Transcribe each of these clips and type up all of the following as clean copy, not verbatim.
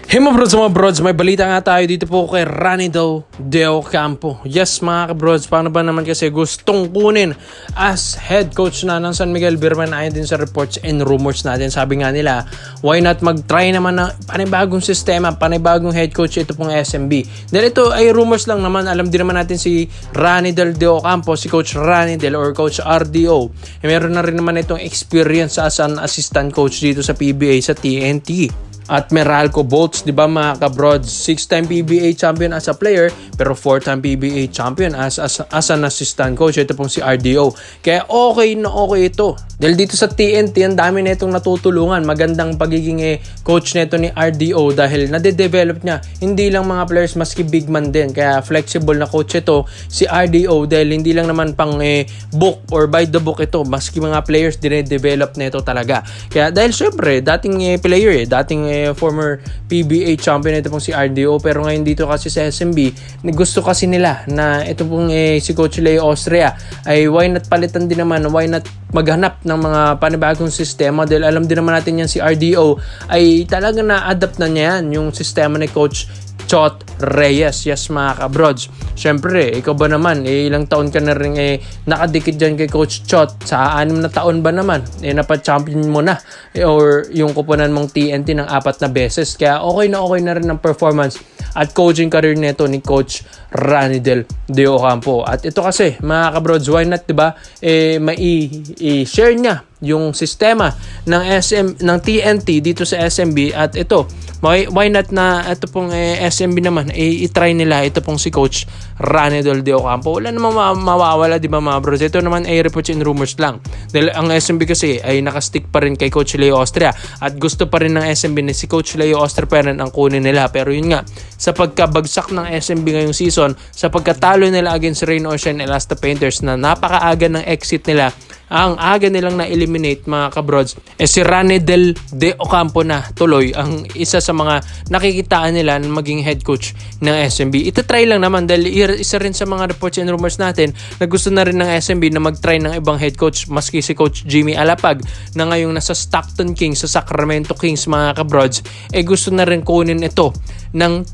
Hey mga brods, may balita nga tayo dito po kay Ranido De Ocampo. Yes mga kabrods, paano ba naman kasi gustong kunin as head coach na ng San Miguel Beermen ayon din sa reports and rumors natin. Sabi nga nila, why not mag-try naman ng panibagong sistema, panibagong head coach ito pong SMB. Dahil ito ay rumors lang naman, alam din naman natin si Ranido De Ocampo, si Coach Ranidel or Coach RDO. Meron na rin naman itong experience as an assistant coach dito sa PBA sa TNT. At Meralco Bolts, di ba mga kabrods, 6-time PBA champion as a player pero 4-time PBA champion as an assistant coach. Ito pong si RDO. Kaya okay na okay ito. Dahil dito sa TNT, ang dami na itong natutulungan. Magandang pagiging coach nito ni RDO dahil nade-develop niya hindi lang mga players maski big man din. Kaya flexible na coach ito si RDO dahil hindi lang naman pang book or by the book ito. Maski mga players dinede-develop na ito talaga. Kaya dahil syempre, dating player dating former PBA champion ito pong si RDO, pero ngayon dito kasi sa SMB gusto kasi nila na ito pong si Coach Leo Austria ay why not palitan din naman, why not maghanap ng mga panibagong sistema dahil alam din naman natin yan si RDO ay talaga na-adapt na niya yan yung sistema ni Coach Chot Reyes. Yes mga kabrods, syempre ikaw ba naman ilang taon ka na rin nakadikit dyan kay Coach Chot, sa 6 na taon ba naman napa-champion mo na or yung kupunan mong TNT ng 4 na beses. Kaya okay na rin ang performance at coaching career nito ni Coach Ranidel De Ocampo. At ito kasi mga kabrods, why not diba mai-share niya yung sistema ng TNT dito sa SMB. At ito, why not na ito pong SMB naman i-try nila ito pong si Coach Ranidel De Ocampo. Wala namang mawawala di ba mga bros. Ito naman ay reports and rumors lang dahil ang SMB kasi ay nakastick pa rin kay Coach Leo Austria at gusto pa rin ng SMB na si Coach Leo Austria pa rin ang kunin nila. Pero yun nga, sa pagkabagsak ng SMB ngayong season, sa pagkatalo nila against Rain Ocean Elasta Painters na napakaaga ng exit nila, ang aga nilang na-eliminate mga kabrods, si Ranidel De Ocampo na tuloy ang isa sa mga nakikitaan nila na maging head coach ng SMB. Ito-try lang naman dahil isa rin sa mga reports and rumors natin na gusto na rin ng SMB na mag-try ng ibang head coach, maski si Coach Jimmy Alapag na ngayong nasa Stockton Kings sa Sacramento Kings mga kabrods, gusto na rin kunin ito ng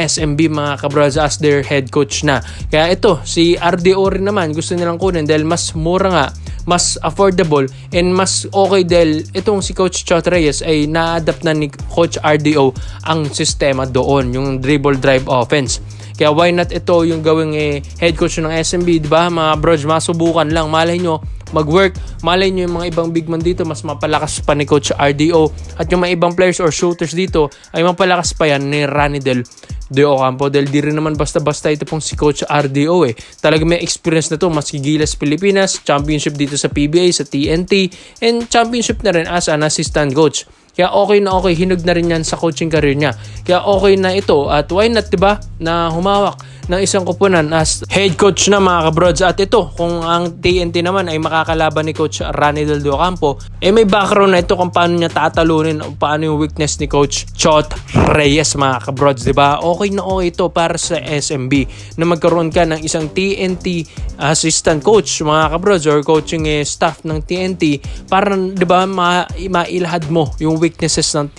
SMB mga kabrods as their head coach na. Kaya ito, si RDO rin naman gusto nilang kunin dahil mas mura nga, mas affordable and mas okay dahil itong si Coach Chot Reyes ay na-adapt na ni Coach RDO ang sistema doon, yung dribble drive offense. Kaya why not ito yung gawing head coach ng SMB, di ba mga bros? Masubukan lang, malay nyo mag-work, malay nyo yung mga ibang big man dito mas mapalakas pa ni Coach RDO at yung mga ibang players or shooters dito ay mapalakas pa yan ni Ranidel De Ocampo dahil di rin naman basta-basta ito pong si Coach RDO talaga may experience na to, maski Gilas Pilipinas, championship dito sa PBA, sa TNT and championship na rin as an assistant coach. Kaya okay na okay, hinog na rin yan sa coaching career niya. Kaya okay na ito at why not diba na humawak ng isang kupunan as head coach na mga kabrods. At ito, kung ang TNT naman ay makakalaban ni Coach Ranidel De Ocampo, may background na ito kung paano niya tatalunin o paano yung weakness ni Coach Chot Reyes mga kabrods, diba? Okay na okay ito para sa SMB na magkaroon ka ng isang TNT assistant coach mga kabrods or coaching staff ng TNT para diba mailahad mo yung weaknesses ng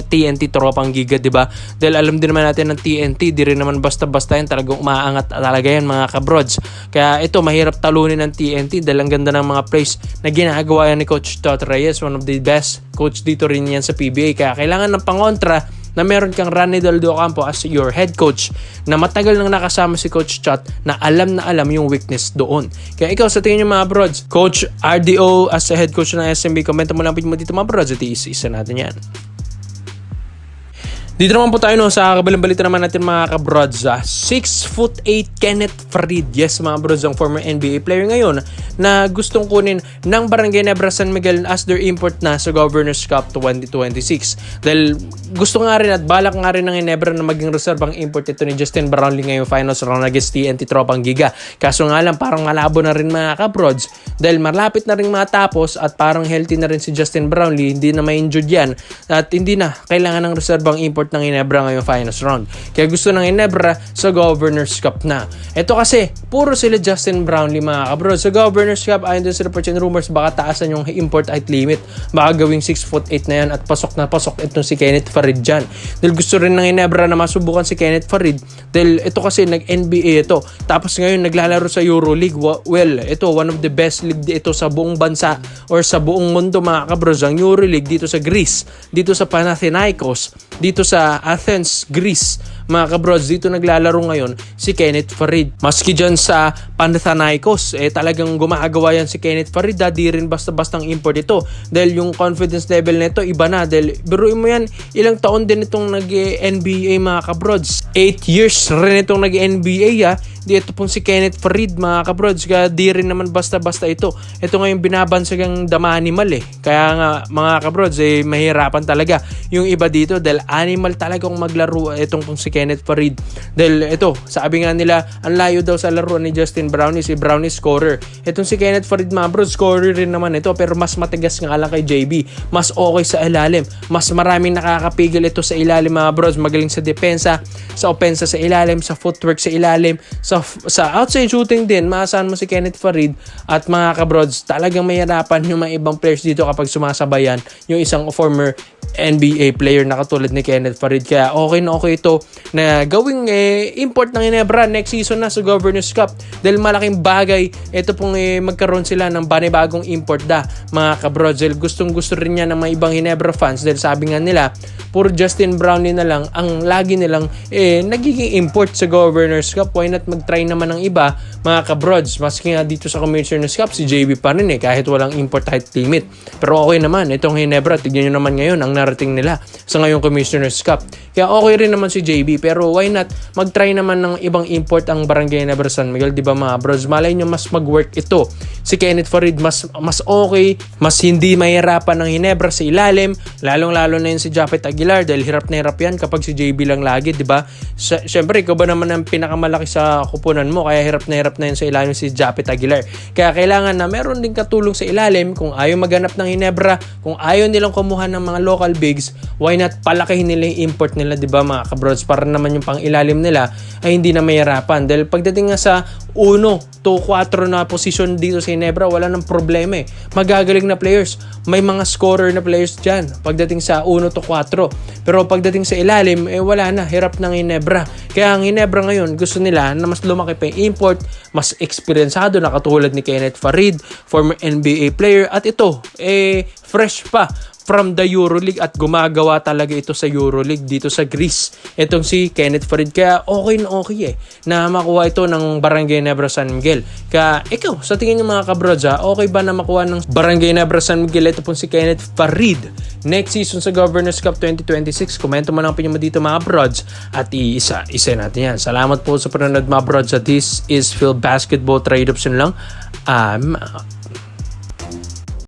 TNT Tropang Giga, diba? Dahil alam din naman natin ng TNT, di rin naman basta-basta yan, talagang umaangat talaga yan mga kabrods. Kaya ito, mahirap talunin ng TNT dahil ang ganda ng mga plays na ginagawa yan ni Coach Chot Reyes, one of the best coach dito rin yan sa PBA. Kaya kailangan ng pangontra na meron kang Ranidel De Ocampo as your head coach na matagal nang nakasama si Coach Chot na alam yung weakness doon. Kaya ikaw sa tingin nyo mga brods, Coach RDO as a head coach ng SMB, komento mo lang mo dito mga brods at isa natin yan. Dito naman po tayo sa kabilang balita naman natin mga kabrods. 6'8" Kenneth Farid. Yes mga brods, ang former NBA player ngayon na gustong kunin ng Barangay Nebra San Miguel as their import na sa Governors Cup 2026. Dahil gusto nga rin at balak nga rin ng Ginebra na maging reservang import ito ni Justin Brownlee ngayong finals round against TNT Tropang Giga. Kaso nga lang parang malabo na rin mga kabrods dahil malapit na rin matapos at parang healthy na rin si Justin Brownlee, hindi na ma-injured yan at hindi na kailangan ng reservang import import ng Ginebra ngayong finals round. Kaya gusto ng Ginebra sa Governors Cup na. Ito kasi, puro sila Justin Brownlee mga kabro. Sa Governors Cup, ayon din sa reports and rumors, baka taasan yung import height limit. Baka gawing 6'8" na yan at pasok na pasok itong si Kenneth Faried dyan. Dahil gusto rin ng Ginebra na masubukan si Kenneth Faried. Dahil ito kasi nag-NBA ito. Tapos ngayon naglalaro sa EuroLeague. Well, ito one of the best league ito sa buong bansa or sa buong mundo mga kabros. Ang EuroLeague dito sa Greece, dito sa Panathinaikos, dito sa Athens, Greece. Mga kabrods, dito naglalaro ngayon si Kenneth Faried. Maski dyan sa Panathinaikos, talagang gumagawa yan si Kenneth Faried. Di rin basta-bastang import ito. Dahil yung confidence level nito iba na. Dahil biruin mo yan, ilang taon din itong nag-NBA mga kabrods. 8 years rin itong nag-NBA Di ito pong si Kenneth Faried mga kabrods. Kaya di rin naman basta-basta ito. Ito ngayon binabansagang dama animal Kaya nga mga kabrods, mahirapan talaga yung iba dito dahil animal talagang maglaro itong pong si Kenneth Faried. Dahil ito, sabi nga nila, ang layo daw sa laro ni Justin Brownlee, si Brownlee scorer. Itong si Kenneth Faried mga bro, scorer rin naman ito pero mas matigas nga lang kay JB. Mas okay sa ilalim. Mas maraming nakakapigil ito sa ilalim mga bros. Magaling sa depensa, sa opensa sa ilalim, sa footwork sa ilalim, sa outside shooting din. Maasahan mo si Kenneth Faried at mga kabrods, talagang mahirapan yung mga ibang players dito kapag sumasabayan yung isang former NBA player na katulad ni Kenneth Faried. Kaya okay na okay ito na gawing import ng Ginebra next season na sa Governors Cup dahil malaking bagay ito pong magkaroon sila ng banibagong import mga kabrods. Gustong gusto rin niya ng mga ibang Ginebra fans dahil sabi nga nila puro Justin Brownlee na lang ang lagi nilang nagiging import sa Governors Cup. Why not mag-try naman ng iba mga kabrods? Maski nga dito sa Commissioner's Cup si JB pa rin kahit walang import height limit. Pero okay naman itong Ginebra. Tignan nyo naman ngayon ang narating nila sa ngayong Commissioner's Cup. Kaya okay rin naman si JB pero why not mag-try naman ng ibang import ang Barangay Ginebra San Miguel, di ba mga bros? Malay nyo mas mag-work ito. Si Kenneth Faried mas okay, mas hindi mahirapan ng Ginebra sa ilalim, lalong-lalo na yun si Japet Aguilar dahil hirap na hirap yan kapag si JB lang lagi, di ba? Syempre, ikaw ba naman ang pinakamalaki sa kupunan mo kaya hirap na yun sa ilalim si Japet Aguilar. Kaya kailangan na meron din katulong sa ilalim kung ayaw maghanap ng Ginebra, kung ayaw nilang kumuha ng mga local bigs, why not palakihin nila yung import nila, di ba mga kabrods, para naman yung pang ilalim nila ay hindi na mahirapan. Dahil pagdating nga sa 1 to 4 na position dito sa Ginebra, wala nang problema magagaling na players, may mga scorer na players dyan pagdating sa 1 to 4. Pero pagdating sa ilalim, wala na, hirap ng Ginebra. Kaya ang Ginebra ngayon, gusto nila na mas lumaki pa yung import, mas eksperyensado na katulad ni Kenneth Faried, former NBA player, at ito, fresh pa from the EuroLeague at gumagawa talaga ito sa EuroLeague dito sa Greece. Itong si Kenneth Faried. Kaya okay na okay na makuha ito ng Barangay Ginebra San Miguel. Kaya ikaw, sa tingin ng mga kabrods okay ba na makuha ng Barangay Ginebra San Miguel ito pong si Kenneth Faried next season sa Governors Cup 2026? Komento mo lang po nyo dito mga brods at isa natin yan. Salamat po sa panonood mga brods. This is Phil Basketball Trade Option lang.